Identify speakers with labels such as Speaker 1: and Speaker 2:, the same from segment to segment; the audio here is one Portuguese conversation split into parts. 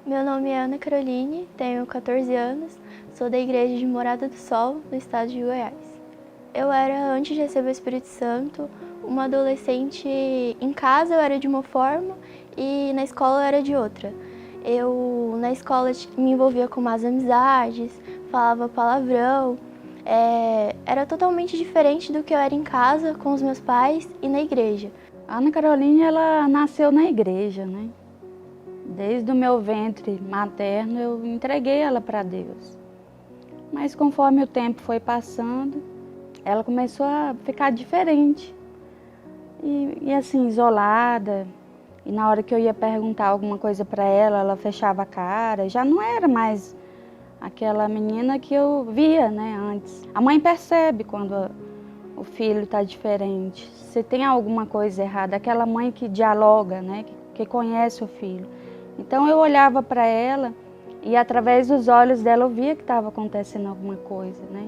Speaker 1: Meu nome é Ana Caroline, tenho 14 anos, sou da Igreja de Morada do Sol, no estado de Goiás. Eu era, antes de receber o Espírito Santo, uma adolescente. Em casa eu era de uma forma e na escola eu era de outra. Na escola, me envolvia com más amizades, falava palavrão. Era totalmente diferente do que eu era em casa, com os meus pais e na igreja.
Speaker 2: A Ana Caroline, ela nasceu na igreja, né? Desde o meu ventre materno, eu entreguei ela para Deus. Mas conforme o tempo foi passando, ela começou a ficar diferente. E assim, isolada. E na hora que eu ia perguntar alguma coisa para ela, ela fechava a cara. Já não era mais aquela menina que eu via, né, antes. A mãe percebe quando o filho está diferente. Se tem alguma coisa errada, aquela mãe que dialoga, né, que conhece o filho. Então eu olhava para ela e através dos olhos dela eu via que estava acontecendo alguma coisa, né?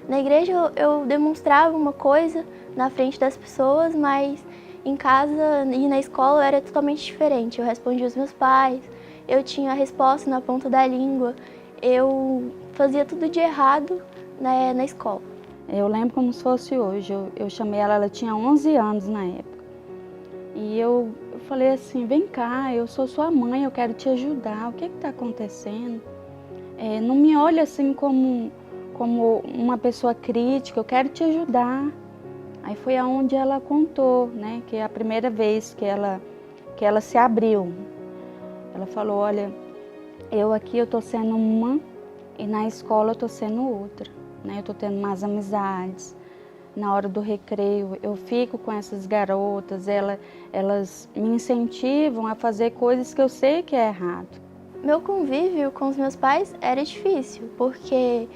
Speaker 1: Na igreja eu demonstrava uma coisa na frente das pessoas, mas em casa e na escola eu era totalmente diferente. Eu respondia aos meus pais, eu tinha a resposta na ponta da língua, eu fazia tudo de errado, né, na escola.
Speaker 2: Eu lembro como se fosse hoje, eu chamei ela, ela tinha 11 anos na época. E eu falei assim, vem cá, eu sou sua mãe, eu quero te ajudar, o que está acontecendo? Não me olha assim como uma pessoa crítica, eu quero te ajudar. Aí foi aonde ela contou, né, que é a primeira vez que ela se abriu. Ela falou, olha, eu aqui eu tô sendo uma e na escola eu tô sendo outra, né? Eu tô tendo mais amizades. Na hora do recreio eu fico com essas garotas, elas me incentivam a fazer coisas que eu sei que é errado.
Speaker 1: Meu convívio com os meus pais era difícil, porque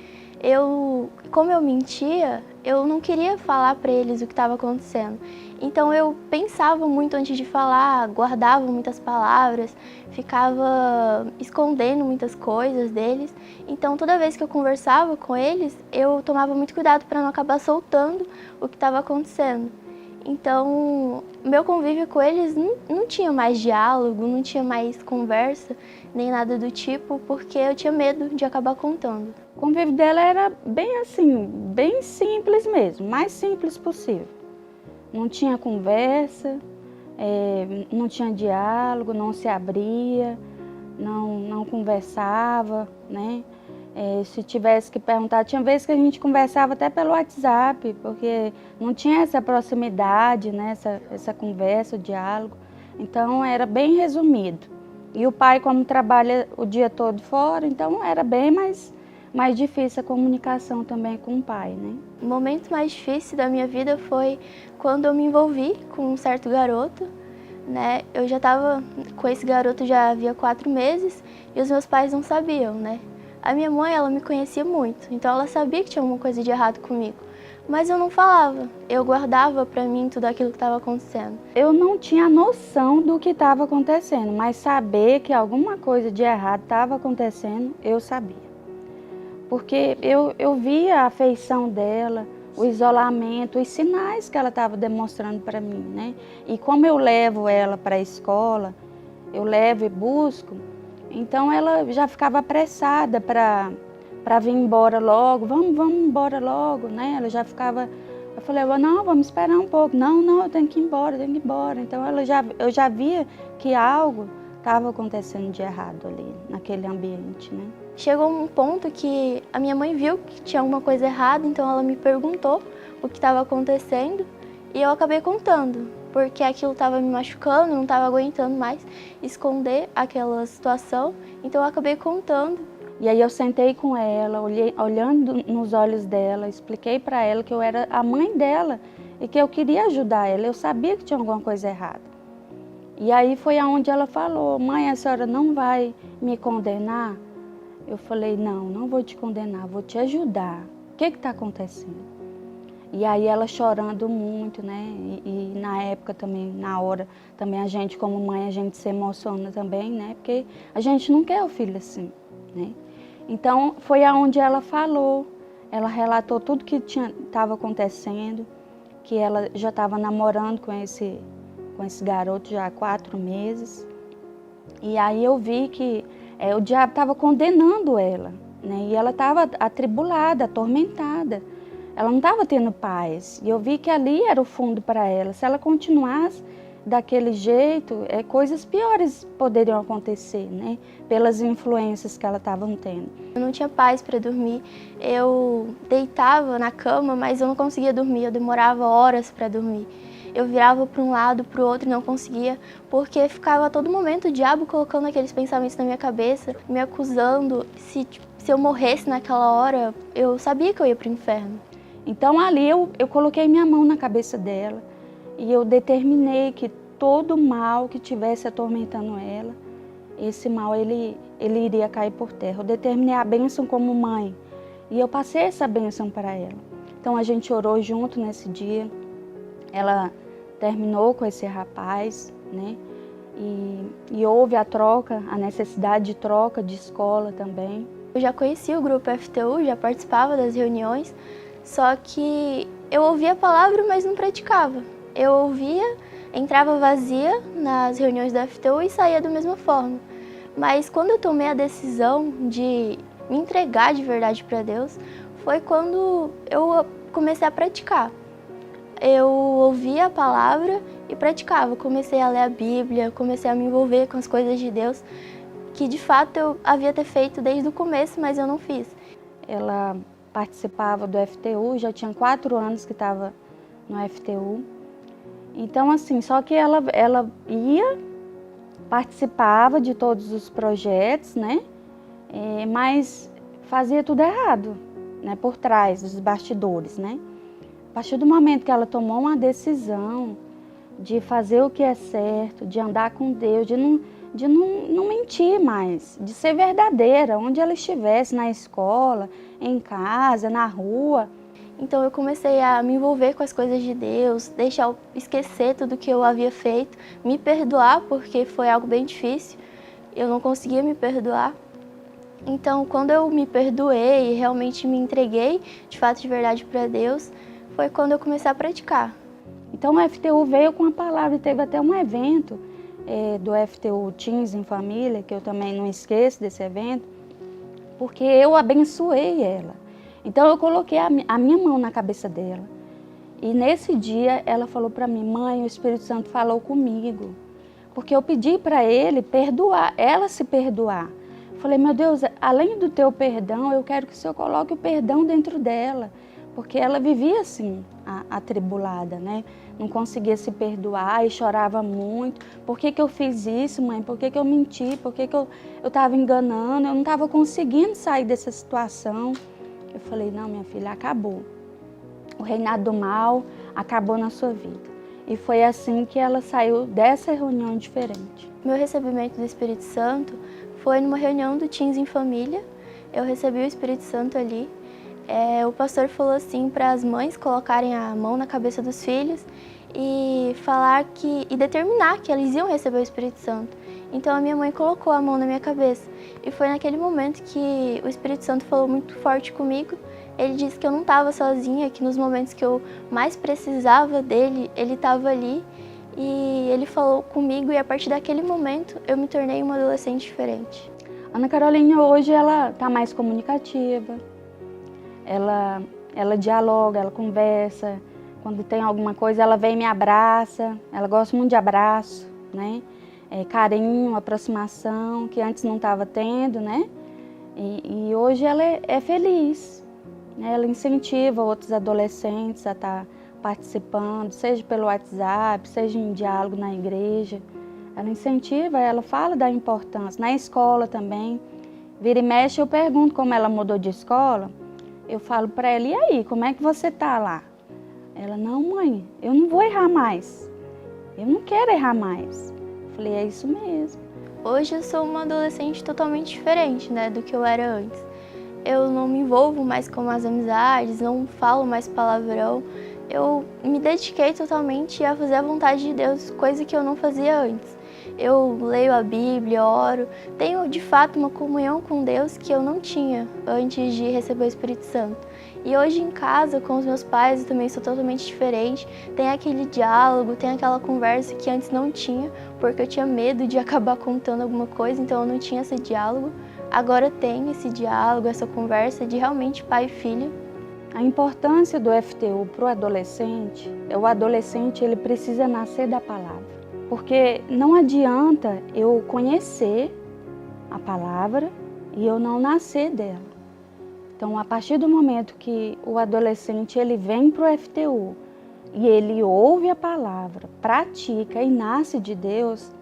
Speaker 1: como eu mentia, eu não queria falar para eles o que estava acontecendo. Então eu pensava muito antes de falar, guardava muitas palavras, ficava escondendo muitas coisas deles. Então toda vez que eu conversava com eles, eu tomava muito cuidado para não acabar soltando o que estava acontecendo. Então, meu convívio com eles não tinha mais diálogo, não tinha mais conversa, nem nada do tipo, porque eu tinha medo de acabar contando.
Speaker 2: O convívio dela era bem assim, bem simples mesmo, mais simples possível. Não tinha conversa, não tinha diálogo, não se abria, não conversava, né? Se tivesse que perguntar, tinha vezes que a gente conversava até pelo WhatsApp, porque não tinha essa proximidade, né? essa conversa, o diálogo. Então era bem resumido. E o pai, como trabalha o dia todo fora, então era bem mais difícil a comunicação também com o pai, né?
Speaker 1: O momento mais difícil da minha vida foi quando eu me envolvi com um certo garoto, né? Eu já estava com esse garoto já havia 4 meses e os meus pais não sabiam, né? A minha mãe, ela me conhecia muito, então ela sabia que tinha alguma coisa de errado comigo. Mas eu não falava, eu guardava para mim tudo aquilo que estava acontecendo.
Speaker 2: Eu não tinha noção do que estava acontecendo, mas saber que alguma coisa de errado estava acontecendo, eu sabia. Porque eu via a afeição dela, o isolamento, os sinais que ela estava demonstrando para mim, né? E como eu levo ela para a escola, eu levo e busco, então ela já ficava apressada para vir embora logo, vamos embora logo, né? Ela já ficava, eu falei, não, vamos esperar um pouco, não, eu tenho que ir embora, Então eu já via que algo estava acontecendo de errado ali, naquele ambiente, né?
Speaker 1: Chegou um ponto que a minha mãe viu que tinha alguma coisa errada, então ela me perguntou o que estava acontecendo e eu acabei contando, porque aquilo estava me machucando, não estava aguentando mais esconder aquela situação, então eu acabei contando.
Speaker 2: E aí eu sentei com ela, olhando nos olhos dela, expliquei para ela que eu era a mãe dela e que eu queria ajudar ela, eu sabia que tinha alguma coisa errada. E aí foi aonde ela falou, mãe, a senhora não vai me condenar? Eu falei, não vou te condenar, vou te ajudar. O que está acontecendo? E aí ela chorando muito, né? E na época também, na hora, também a gente como mãe, a gente se emociona também, né? Porque a gente não quer o filho assim, né? Então foi aonde ela falou, ela relatou tudo que estava acontecendo, que ela já estava namorando com esse garoto já há 4 meses. E aí eu vi que o diabo estava condenando ela, né? E ela estava atribulada, atormentada. Ela não estava tendo paz. E eu vi que ali era o fundo para ela. Se ela continuasse daquele jeito, coisas piores poderiam acontecer, né? Pelas influências que ela estava tendo.
Speaker 1: Eu não tinha paz para dormir. Eu deitava na cama, mas eu não conseguia dormir. Eu demorava horas para dormir. Eu virava para um lado, para o outro e não conseguia, porque ficava a todo momento o diabo colocando aqueles pensamentos na minha cabeça, me acusando. Se eu morresse naquela hora, eu sabia que eu ia para o inferno.
Speaker 2: Então ali eu coloquei minha mão na cabeça dela e eu determinei que todo mal que estivesse atormentando ela, esse mal ele iria cair por terra. Eu determinei a bênção como mãe e eu passei essa bênção para ela. Então a gente orou junto nesse dia. Ela terminou com esse rapaz, né? E houve a troca, a necessidade de troca de escola também.
Speaker 1: Eu já conhecia o grupo FTU, já participava das reuniões, só que eu ouvia a palavra, mas não praticava. Eu ouvia, entrava vazia nas reuniões da FTU e saía da mesma forma. Mas quando eu tomei a decisão de me entregar de verdade para Deus, foi quando eu comecei a praticar. Eu ouvia a palavra e praticava. Comecei a ler a Bíblia, comecei a me envolver com as coisas de Deus, que de fato eu havia ter feito desde o começo, mas eu não fiz.
Speaker 2: Ela participava do FTU, já tinha 4 anos que estava no FTU. Então assim, só que ela ia, participava de todos os projetos, né? Mas fazia tudo errado, né? Por trás dos bastidores, né? A partir do momento que ela tomou uma decisão de fazer o que é certo, de andar com Deus, de não mentir mais, de ser verdadeira, onde ela estivesse, na escola, em casa, na rua.
Speaker 1: Então eu comecei a me envolver com as coisas de Deus, deixar eu esquecer tudo que eu havia feito, me perdoar, porque foi algo bem difícil, eu não conseguia me perdoar. Então quando eu me perdoei e realmente me entreguei, de fato de verdade para Deus, foi quando eu comecei a praticar.
Speaker 2: Então o FTU veio com a palavra, teve até um evento do FTU Teens em Família, que eu também não esqueço desse evento, porque eu abençoei ela. Então eu coloquei a minha mão na cabeça dela. E nesse dia ela falou para mim: mãe, o Espírito Santo falou comigo, porque eu pedi para ele perdoar, ela se perdoar. Eu falei: meu Deus, além do teu perdão, eu quero que o Senhor coloque o perdão dentro dela. Porque ela vivia assim, atribulada, né? Não conseguia se perdoar e chorava muito. Por que eu fiz isso, mãe? Por que eu menti? Por que eu estava enganando? Eu não estava conseguindo sair dessa situação. Eu falei: não, minha filha, acabou. O reinado do mal acabou na sua vida. E foi assim que ela saiu dessa reunião diferente.
Speaker 1: Meu recebimento do Espírito Santo foi numa reunião do Teens em Família. Eu recebi o Espírito Santo ali. O pastor falou assim para as mães colocarem a mão na cabeça dos filhos e determinar que eles iam receber o Espírito Santo. Então a minha mãe colocou a mão na minha cabeça e foi naquele momento que o Espírito Santo falou muito forte comigo. Ele disse que eu não estava sozinha, que nos momentos que eu mais precisava dele, ele estava ali e ele falou comigo, e a partir daquele momento eu me tornei uma adolescente diferente.
Speaker 2: Ana Caroline hoje ela está mais comunicativa. Ela dialoga, ela conversa. Quando tem alguma coisa, ela vem e me abraça. Ela gosta muito de abraço, né? Carinho, aproximação, que antes não estava tendo, né? E hoje ela é feliz, né? Ela incentiva outros adolescentes a estar participando, seja pelo WhatsApp, seja em diálogo na igreja. Ela incentiva, ela fala da importância. Na escola também. Vira e mexe, eu pergunto como ela mudou de escola. Eu falo para ela: e aí, como é que você tá lá? Ela: não, mãe, eu não vou errar mais. Eu não quero errar mais. Eu falei: é isso mesmo.
Speaker 1: Hoje eu sou uma adolescente totalmente diferente, né, do que eu era antes. Eu não me envolvo mais com as amizades, não falo mais palavrão. Eu me dediquei totalmente a fazer a vontade de Deus, coisa que eu não fazia antes. eu leio a Bíblia, oro, tenho de fato uma comunhão com Deus que eu não tinha antes de receber o Espírito Santo. E hoje em casa, com os meus pais, eu também sou totalmente diferente. Tem aquele diálogo, tem aquela conversa que antes não tinha, porque eu tinha medo de acabar contando alguma coisa, então eu não tinha esse diálogo. Agora tem esse diálogo, essa conversa de realmente pai e filho.
Speaker 2: A importância do FTU para o adolescente é o adolescente ele precisa nascer da palavra. Porque não adianta eu conhecer a palavra e eu não nascer dela. Então, a partir do momento que o adolescente ele vem para o FTU e ele ouve a palavra, pratica e nasce de Deus,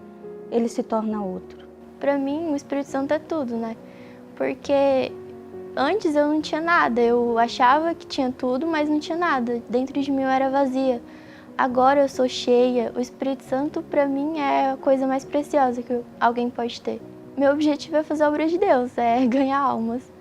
Speaker 2: ele se torna outro.
Speaker 1: Para mim, o Espírito Santo é tudo, né? Porque antes eu não tinha nada, eu achava que tinha tudo, mas não tinha nada. Dentro de mim eu era vazia. Agora eu sou cheia. O Espírito Santo, para mim, é a coisa mais preciosa que alguém pode ter. Meu objetivo é fazer a obra de Deus, é ganhar almas.